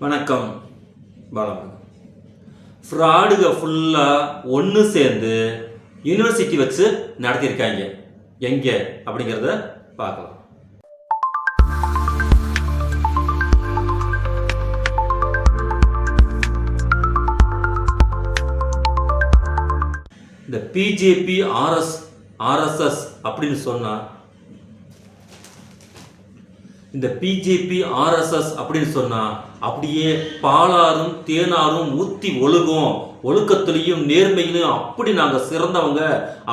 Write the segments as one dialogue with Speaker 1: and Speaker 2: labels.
Speaker 1: வணக்கம் பாலமன். ஃப்ராடுக ஃபுல்லாக ஒன்று சேர்ந்து யூனிவர்சிட்டி வச்சு நடத்தியிருக்காங்க. எங்கே அப்படிங்கிறத பார்க்கலாம். இந்த பிஜேபி ஆர்எஸ்எஸ் அப்படின்னு சொன்னா, இந்த பிஜேபி ஆர்எஸ்எஸ் அப்படின்னு சொன்னா அப்படியே பாலாரும் தேனாரும் ஊத்தி ஒழுகும், ஒழுக்கத்திலையும் நேர்மையிலும் அப்படி நாங்க சிறந்தவங்க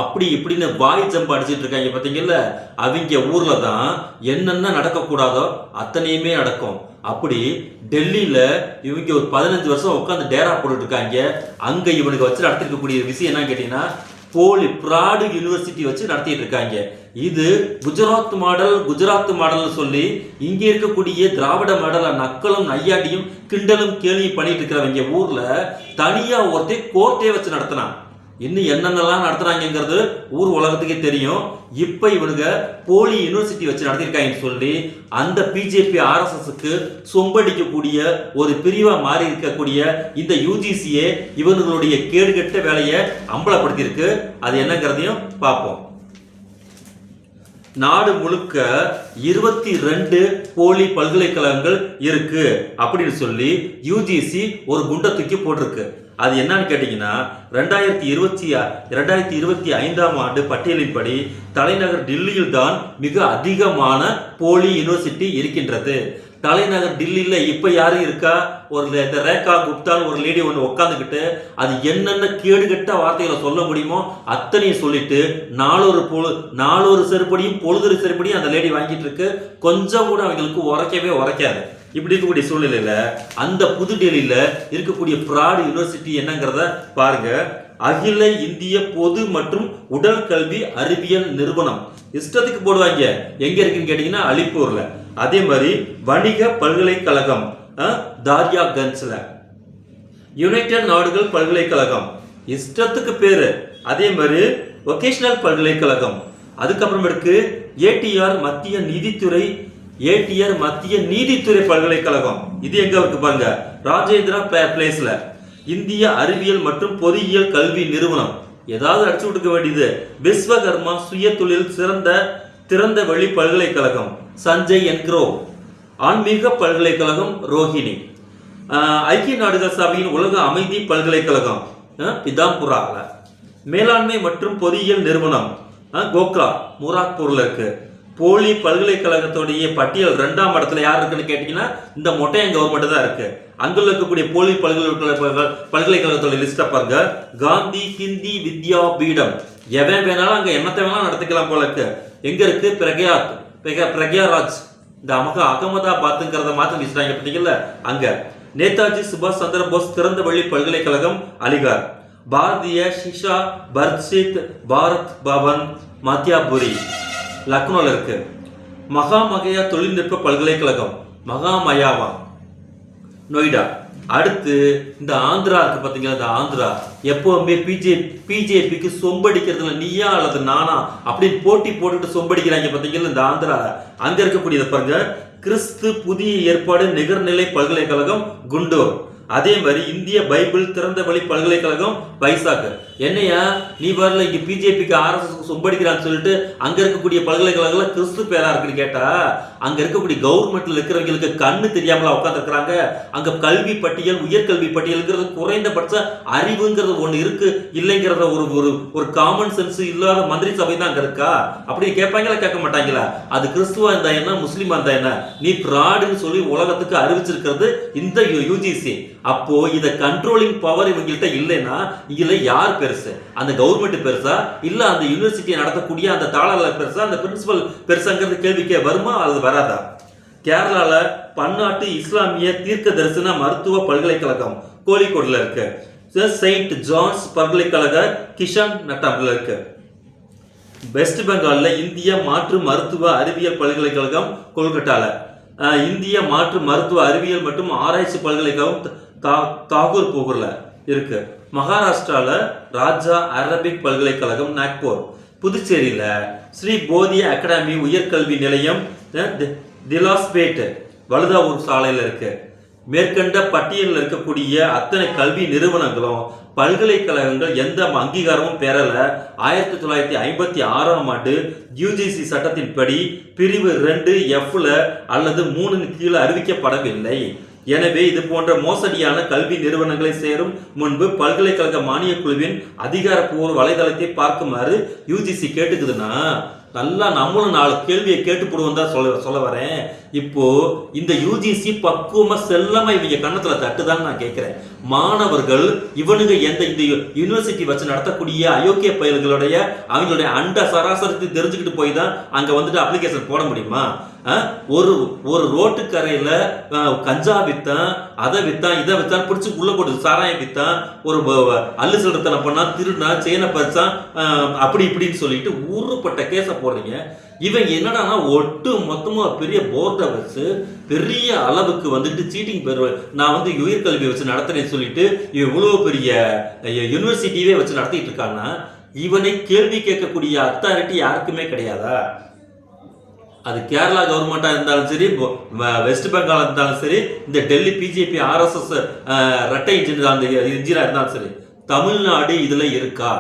Speaker 1: அப்படி இப்படின்னு வாய் ஜம்பு அடிச்சிட்டு இருக்காங்க. பார்த்தீங்கல்ல, அவங்க ஊர்ல தான் என்னென்ன நடக்கக்கூடாதோ அத்தனையுமே நடக்கும். அப்படி டெல்லியில இவங்க ஒரு 15 வருஷம் உட்காந்து டேரா போட்டுட்டு இருக்காங்க. அங்க இவனுக்கு வச்சு நடத்திருக்கக்கூடிய விஷயம் என்ன கேட்டீங்கன்னா, போலி பிராடு யூனிவர்சிட்டி வச்சு நடத்திட்டு இருக்காங்க. இது குஜராத் மாடல் சொல்லி இங்க இருக்கக்கூடிய திராவிட மாடல நக்கலும் நையாட்டியும் கிண்டலும் கேலியும் பண்ணிட்டு இருக்கிறவங்க ஊர்ல தனியா ஒருத்தர் கோர்ட்டே வச்சு நடத்தினான். இன்னும் என்னென்னலாம் நடத்துறாங்கிறது ஊர் உலகத்துக்கே தெரியும். இப்ப இவனுங்க போலி யூனிவர்சிட்டி வச்சு நடத்திருக்காங்கன்னு சொல்லி அந்த பிஜேபி ஆர்எஸ்எஸ்க்கு சொம்படிக்கக்கூடிய ஒரு பிரிவா மாறி இருக்கக்கூடிய இந்த யூஜிசியே இவனுங்களுடைய கேடுகட்ட வேலையை அம்பலப்படுத்தியிருக்கு. அது என்னங்கிறதையும் பார்ப்போம். நாடு முழுக்க 22 போலி பல்கலைக்கழகங்கள் இருக்கு அப்படின்னு சொல்லி யூஜிசி ஒரு குண்டை தூக்கி போட்டிருக்கு. அது என்னன்னு கேட்டீங்கன்னா, 2025ஆம் ஆண்டு பட்டியலின்படி தலைநகர் டில்லியில் தான் மிக அதிகமான போலி யூனிவர்சிட்டி இருக்கின்றது. தலைநகர் டில்லியில இப்ப யாரும் இருக்கா? ஒரு ரேகா குப்தான் ஒரு லேடி ஒன்று உட்காந்துக்கிட்டு அது என்னென்ன கேடுகட்ட வார்த்தைகளை சொல்ல முடியுமோ அத்தனையும் சொல்லிட்டு நாலொரு செருப்படியும் பொழுது செருப்படியும் அந்த லேடி வாங்கிட்டு இருக்கு. கொஞ்சம் கூட அவங்களுக்கு உரைக்காது. இப்படி இருக்கக்கூடிய சூழ்நிலையில அந்த புது டெல்லியில இருக்கக்கூடிய பிராடு யூனிவர்சிட்டி என்னங்கிறத பாருங்க. அகில இந்திய பொது மற்றும் உடல் கல்வி அறிவியல் நிறுவனம் இஷ்டத்துக்கு போடுவாங்க. எங்க இருக்குன்னு கேட்டீங்கன்னா அலிப்பூர்ல. அதே மாதிரி வணிக பல்கலைக்கழகம் தாரியாகஞ்ச்ல, யுனைடெட் நாடுகள் பல்கலைக்கழகம் இஷ்டத்துக்கு பேரு. அதே மாதிரி வொகேஷனல் பல்கலைக்கழகம், அதுக்கப்புறமேட்டுக்கு ஏடிஆர் மத்திய நீதித்துறை பல்கலைக்கழகம். இது எங்க இருக்கு பாருங்க, ராஜேந்திரா பிளேஸ்ல. இந்திய அறிவியல் மற்றும் பொறியியல் கல்வி நிறுவனம், ஏதாவது அடிச்சு விட்டுக்க வேண்டியது. விஸ்வகர்மா சுய தொழில் திறந்த வெளி பல்கலைக்கழகம், சஞ்சய் என்க்ரோ. ஆன்மீக பல்கலைக்கழகம் ரோஹிணி. ஐக்கிய நாடுகள் சபையின் உலக அமைதி பல்கலைக்கழகம் பிதாம்புரால. மேலாண்மை மற்றும் பொறியியல் நிறுவனம் கோக்ரா முராக்பூர்ல இருக்கு. போலி பல்கலைக்கழகத்துடைய பட்டியல் 2ஆம் இடத்துல யார் இருக்குன்னு கேட்டீங்கன்னா இந்த மொட்டையன் கவர்மெண்ட் தான் இருக்கு. அங்க இருக்கக்கூடிய போலி பல்கலைக்கழகத்தோட லிஸ்ட பாருங்க. காந்தி ஹிந்தி வித்யா பீடம், எவன் வேணாலும் அங்க என்னத்தை வேணாலும் நடத்திக்கலாம் போல இருக்கு. எங்க இருக்கு? பிரக்யாராஜ், இந்த அகமதாபாத்ங்கிறத மாத்தி வச்சுட்டாங்க பார்த்தீங்கல்ல அங்க. நேதாஜி சுபாஷ் சந்திர போஸ் திறந்த வெளி பல்கலைக்கழகம் அலிகார். பாரதிய ஷிஷா பர்ஷித் பாரத் பவன் மத்தியாபுரி லக்னோல இருக்கு. மகாமகயா தொழில்நுட்ப பல்கலைக்கழகம் மகாமயாவா நொய்டா. அடுத்து இந்த ஆந்திரா இருக்கு பாத்தீங்களா, இந்த ஆந்திரா எப்பவுமே பிஜேபிக்கு சொம்படிக்கிறதுல நீயா அல்லது நானா அப்படின்னு போட்டி போட்டுட்டு சொம்படிக்கிறாங்க பாத்தீங்களா இந்த ஆந்திரா. அங்க இருக்கக்கூடியதை பாருங்க, கிறிஸ்து புதிய ஏற்பாடு நிகர்நிலை பல்கலைக்கழகம் குண்டூர். அதே மாதிரி இந்திய பைபிள் திறந்த வழி பல்கலைக்கழகம் வைசாக். என்னையா நீ வரல இங்க பிஜேபிக்கு ஆர்எஸ்எஸ் சொம்படிக்கிறான்னு சொல்லிட்டு அங்க இருக்கக்கூடிய பல்கலைக்கழகங்கள் கிறிஸ்து பேரா இருக்குன்னு கேட்டா, அங்க இருக்கக்கூடிய கவர்மெண்ட்ல இருக்கிறவங்களுக்கு கண்ணு தெரியாமலா உட்கார்ந்து இருக்கிறாங்க. அங்க கல்வி பட்டியல் உயர்கல்வி பட்டியல்ங்கிறது குறைந்தபட்ச அறிவுங்கிறது ஒண்ணு இருக்கு இல்லைங்கிறத ஒரு காமன் சென்ஸ் இல்லாத மந்திரி சபை தான் அங்க இருக்கா அப்படின்னு கேட்பாங்களா? கேட்க மாட்டாங்களா? அது கிறிஸ்துவா இருந்தா என்ன, முஸ்லீமா இருந்தா என்ன, நீ பிராடுன்னு சொல்லி உலகத்துக்கு அறிவிச்சிருக்கிறது இந்த யூஜிசி. அப்போ இத கண்ட்ரோலிங் பவர் இவங்கள்ட்ட இல்லைன்னா இதுல யார் பெருசு? அந்த கவர்மெண்ட் பெருசா இல்ல அந்த யூனிவர்சிட்டியை நடத்தக்கூடிய அந்த தாளர் பெருசா, அந்த பிரின்சிபல் பெருசாங்கிறது கேள்விக்கே வருமா அல்லது வராதா? கேரளால பன்னாட்டு இஸ்லாமிய தீர்க்க தரிசன மருத்துவ பல்கலைக்கழகம் கோழிக்கோடுல இருக்கு. செயின்ட் ஜான்ஸ் பல்கலைக்கழக கிஷன் நட்டாம்ல இருக்கு. வெஸ்ட் பெங்கால்ல இந்திய மாற்று மருத்துவ அறிவியல் பல்கலைக்கழகம் கொல்கட்டால. இந்திய மாற்று மருத்துவ அறிவியல் மற்றும் ஆராய்ச்சி பல்கலைக்கழகம் தாகூர்பூர்ல இருக்கு. மகாராஷ்டிரால ராஜா அரபிக் பல்கலைக்கழகம் நாக்பூர். புதுச்சேரியில ஸ்ரீ போதிய அகாடமி உயர்கல்வி நிலையம் திலாஸ்பேட் வழுதாவூர் சாலையில இருக்கு. மேற்கண்ட பட்டியலில் இருக்கக்கூடிய அத்தனை கல்வி நிறுவனங்களும் பல்கலைக்கழகங்கள் எந்த அங்கீகாரமும் பெறல. 1956ஆம் ஆண்டு யுஜிசி சட்டத்தின்படி பிரிவு 2Fல அல்லது 3 கீழே அறிவிக்கப்படவில்லை. எனவே இது போன்ற மோசடியான கல்வி நிறுவனங்களை சேரும் முன்பு பல்கலைக்கழக மானிய குழுவின் அதிகாரப்பூர்வ வலைதளத்தை பார்க்குமாறு யுஜிசி கேட்டுக்குதுன்னா, நல்லா நம்மளும் 4 கேள்வியை கேட்டு போடுவோம் தான் சொல்ல வரேன். இப்போ இந்த யுஜிசி பக்குவமா செல்லமா இவங்க கண்ணத்துல தட்டுதான்னு நான் கேட்கிறேன். மாணவர்கள் இவனுங்க இந்த யூனிவர்சிட்டி வச்சு நடத்தக்கூடிய அயோக்கிய பயல்களுடைய அவங்களுடைய அண்ட சராசரி தெரிஞ்சுக்கிட்டு போய் தான் அங்க வந்துட்டு அப்ளிகேஷன் போட முடியுமா? ஒரு ரோட்டுக்கரையில கஞ்சா வித்தான், அதை வித்தான், இதை வித்தான், பிடிச்சி உள்ள போட்டு சாராயம் வித்தான், ஒரு அல்லு சிலத்தனை பண்ணா, திருடா, செயினை பறிச்சான், அப்படி இப்படின்னு சொல்லிட்டு ஊருப்பட்ட கேஸ போடுறீங்க. இவன் என்னடானா ஒட்டு மொத்தமா பெரிய போர்டை வச்சு பெரிய அளவுக்கு வந்துட்டு சீட்டிங் பெறுவேன், நான் வந்து உயர்கல்வி வச்சு நடத்துறேன்னு சொல்லிட்டு இவ்வளவு பெரிய யூனிவர்சிட்டியே வச்சு நடத்திட்டு இருக்காங்கன்னா இவனை கேள்வி கேட்கக்கூடிய அத்தாரிட்டி யாருக்குமே கிடையாதா? அது கேரளா கவர்மெண்டா இருந்தாலும் சரி, வெஸ்ட் பெங்கால் இருந்தாலும் சரி, இந்த டெல்லி பிஜேபி RSS ரெட்டை இன்ஜினா இருந்தாலும் சரி, தமிழ்நாடு இதுல இருக்கா?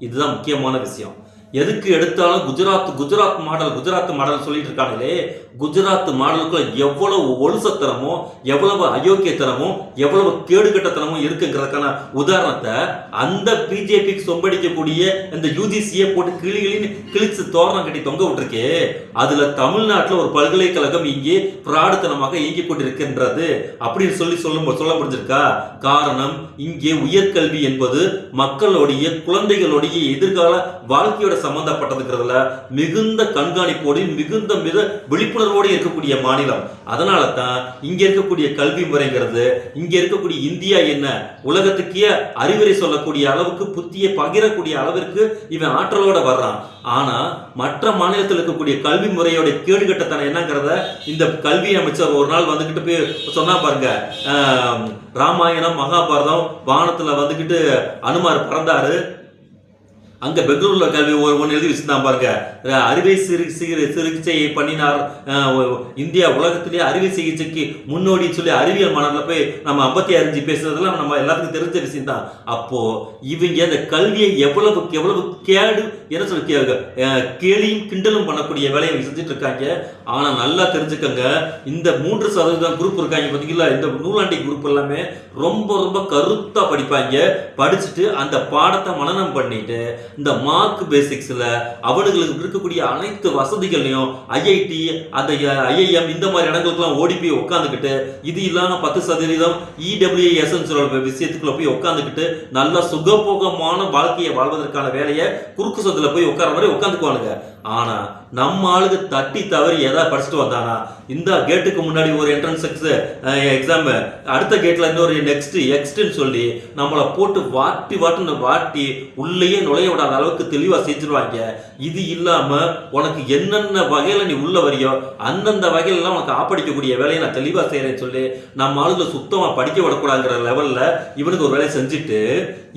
Speaker 1: இதுதான் முக்கியமான விஷயம். எதுக்கு எடுத்தாலும் குஜராத் மாடல் சொல்லிட்டு இருக்காங்களே, குஜராத் மாடலுக்குள்ள எவ்வளவு ஒழுசத்தனமோ, எவ்வளவு அயோக்கியத்தனமோ, எவ்வளவு கேடுகட்டத்தனமோ இருக்குங்கிறதுக்கான உதாரணத்தை அந்த பிஜேபிக்கு சொம்படிக்கக்கூடிய இந்த யுஜிசியை போட்டு கிழிச்சு தோரணம் கட்டி தொங்க விட்டுருக்கே, அதுல தமிழ்நாட்டில் ஒரு பல்கலைக்கழகம் இங்கே பிராடுத்தனமாக இயங்கி கொண்டிருக்கின்றது அப்படின்னு சொல்ல முடிஞ்சிருக்கா? காரணம், இங்கே உயர்கல்வி என்பது மக்களுடைய குழந்தைகளுடைய எதிர்கால வாழ்க்கையோட சம்பந்தப்பட்டதுங்கிறதுல மிகுந்த கண்காணிப்போடு மிகுந்த விழிப்புணர்வோடு இருக்கக்கூடிய மாநிலம். அதனால தான் இங்க இருக்கக்கூடிய கல்வி முறைங்கிறது, இங்க இருக்கக்கூடிய இந்தியா என்ன உலகத்துக்கே அறிவுரை சொல்லக்கூடிய அளவுக்கு, புத்தியை பகிரக்கூடிய அளவிற்கு இவன் ஆற்றலோட வர்றான். ஆனா மற்ற மாநிலத்தில் இருக்கக்கூடிய கல்வி முறையோட கேடுகட்டத்தனம் என்னங்கிறத இந்த கல்வி அமைச்சர் ஒரு நாள் வந்துகிட்டு போய் சொன்னா பாருங்க, ராமாயணம் மகாபாரதம் வானத்துல வந்துகிட்டு அனுமார் பறந்தாரு, அங்க பெங்களூர்ல கல்வி ஒன்று எழுதி வச்சுதான் பாருங்க, அறுவை சிகிச்சையை பண்ணினார், இந்தியா உலகத்திலேயே அறுவை சிகிச்சைக்கு முன்னோடி சொல்லி அறிவியல் மாநாட்டில் போய் நம்ம 56 பேசுறதெல்லாம் நம்ம எல்லாத்துக்கும் தெரிஞ்ச விஷயம் தான். அப்போ இவங்க அந்த கல்வியை எவ்வளவு கேடு என்ன சொல்லி கேலியும் கிண்டலும் பண்ணக்கூடிய வேலையை செஞ்சுட்டு இருக்காங்க. ஆனா நல்லா தெரிஞ்சுக்கங்க, இந்த 3% குரூப் இருக்காங்க பார்த்தீங்களா, இந்த நூலாண்டி குரூப் எல்லாமே ரொம்ப கருத்தா படிப்பாங்க. படிச்சுட்டு அந்த பாடத்தை மனனம் பண்ணிட்டு இந்த மார்க் பேசிக்ஸ்ல அவனுங்களுக்கு இருக்கக்கூடிய அனைத்து வசதிகளையும் IIT அந்த IIM இந்த மாதிரி இடங்களுக்குலாம் ஓடி போய் உட்காந்துக்கிட்டு, இது இல்லாம 10% EWS விஷயத்துக்குள்ள போய் உட்காந்துக்கிட்டு நல்ல சுகபோகமான வாழ்க்கையை வாழ்வதற்கான வேலையை குறுக்கு சொத்துல போய் உட்கார மாதிரி உட்காந்துக்குவானுங்க. ஆனா நம்ம ஆளுக்கு தட்டி தவறி ஏதாவது படிச்சுட்டு வந்தானா, இந்த கேட்டுக்கு முன்னாடி ஒரு என்ட்ரன்ஸ் எக்ஸாம், அடுத்த கேட்ல இருந்து ஒரு நெக்ஸ்ட்னு சொல்லி நம்மளை போட்டு வாட்டி உள்ளேயே நுழைய விடாத அளவுக்கு தெளிவா செஞ்சிருவாங்க. இது இல்லாம உனக்கு என்னென்ன வகையில நீ உள்ள வரியோ அந்தந்த வகையில எல்லாம் உனக்கு ஆப்படிக்கக்கூடிய வேலையை நான் தெளிவா செய்யறேன்னு சொல்லி நம்ம ஆளுங்க சுத்தமா படிக்க விடக்கூடாதுங்கிற லெவல்ல இவனுக்கு ஒரு வேலையை செஞ்சுட்டு,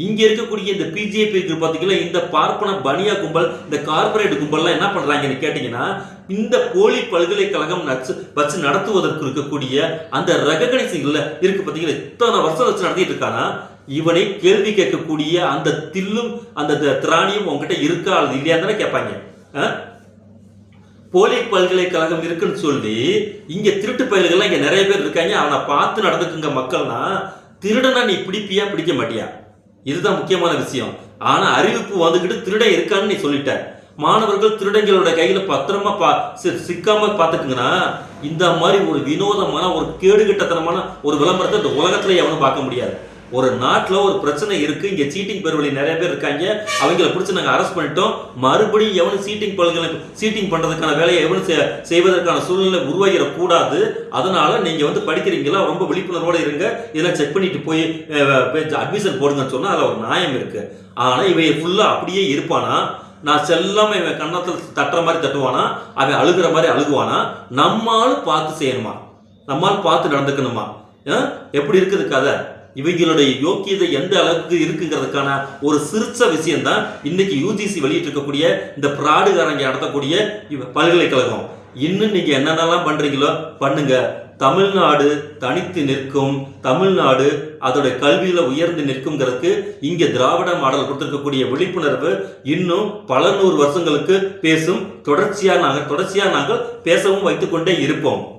Speaker 1: இங்க இருக்கக்கூடிய இந்த பிஜேபி பார்த்தீங்கன்னா இந்த பார்ப்பன பனியா கும்பல், இந்த கார்பரேட் கும்பல்லாம் என்ன பண்றாங்கன்னு கேட்டீங்கன்னா, இந்த போலி பல்கலைக்கழகம் வச்சு நடத்துவதற்கு இருக்கக்கூடிய அந்த ரெகக்னைசிங் இருக்கு பார்த்தீங்கன்னா, இத்தனை வருஷம் வச்சு நடத்திட்டு இருக்கானா, இவனை கேள்வி கேட்கக்கூடிய அந்த தில்லும் அந்த திராணியும் உங்ககிட்ட இருக்கா அல்லது இல்லையா தானே கேட்பாங்க. போலி பல்கலைக்கழகம் இருக்குன்னு சொல்லி இங்க திருட்டு பயல்கள்லாம் இங்க நிறைய பேர் இருக்காங்க. அவனை பார்த்து நடந்துக்குங்க மக்கள்னா, திருடனா நீ பிடிப்பியா பிடிக்க மாட்டியா? இதுதான் முக்கியமான விஷயம். ஆனா அறிவிப்பு வந்துகிட்டு திருடன் இருக்கான்னு நீ சொல்லிட்ட, மாணவர்கள் திருடங்களோட கையில பத்திரமா சிக்காம பாத்துக்குங்கன்னா, இந்த மாதிரி ஒரு வினோதமான ஒரு கேடுகட்டத்தனமான ஒரு விளம்பரத்தை இந்த உலகத்துல எவனும் பார்க்க முடியாது. ஒரு நாட்டில் ஒரு பிரச்சனை இருக்கு, இங்க சீட்டிங் பெறுவழி நிறைய பேர் இருக்காங்க, அவங்களை பிடிச்சி நாங்கள் அரெஸ்ட் பண்ணிட்டோம், மறுபடியும் எவனும் சீட்டிங் பண்றதுக்கான வேலையை எவனும் செய்வதற்கான சூழ்நிலை உருவாகிடக்கூடாது. அதனால நீங்க வந்து படிக்கிறீங்களா, ரொம்ப விழிப்புணர்வோடு இருங்க, இதெல்லாம் செக் பண்ணிட்டு போய் அட்மிஷன் போடுங்கன்னு சொன்னா அதுல ஒரு நியாயம் இருக்கு. ஆனா இவை ஃபுல்லா அப்படியே இருப்பானா, நான் செல்லாம இவன் கண்ணத்தில் தட்டுற மாதிரி தட்டுவானா, அவன் அழுகிற மாதிரி அழுகுவானா, நம்மாலும் பார்த்து செய்யணுமா, நம்மால் பார்த்து நடந்துக்கணுமா? எப்படி இருக்குது கதை? இவங்களுடைய யோக்கியதை எந்த அளவுக்கு இருக்குங்கிறதுக்கான ஒரு சிரிச்ச விஷயம் தான் இன்னைக்கு யுஜிசி வெளியிட்டு இருக்கக்கூடிய இந்த பிராடுகாரங்க நடத்தக்கூடிய பல்கலைக்கழகம். இன்னும் நீங்க என்னென்னலாம் பண்றீங்களோ பண்ணுங்க, தமிழ்நாடு தனித்து நிற்கும், தமிழ்நாடு அதோட கல்வியில உயர்ந்து நிற்குங்கிறதுக்கு இங்க திராவிட மாடல் கொடுத்திருக்கக்கூடிய விழிப்புணர்வு இன்னும் பல நூறு வருஷங்களுக்கு தொடர்ச்சியா நாங்கள் பேசவும் வைத்துக் கொண்டே இருப்போம்.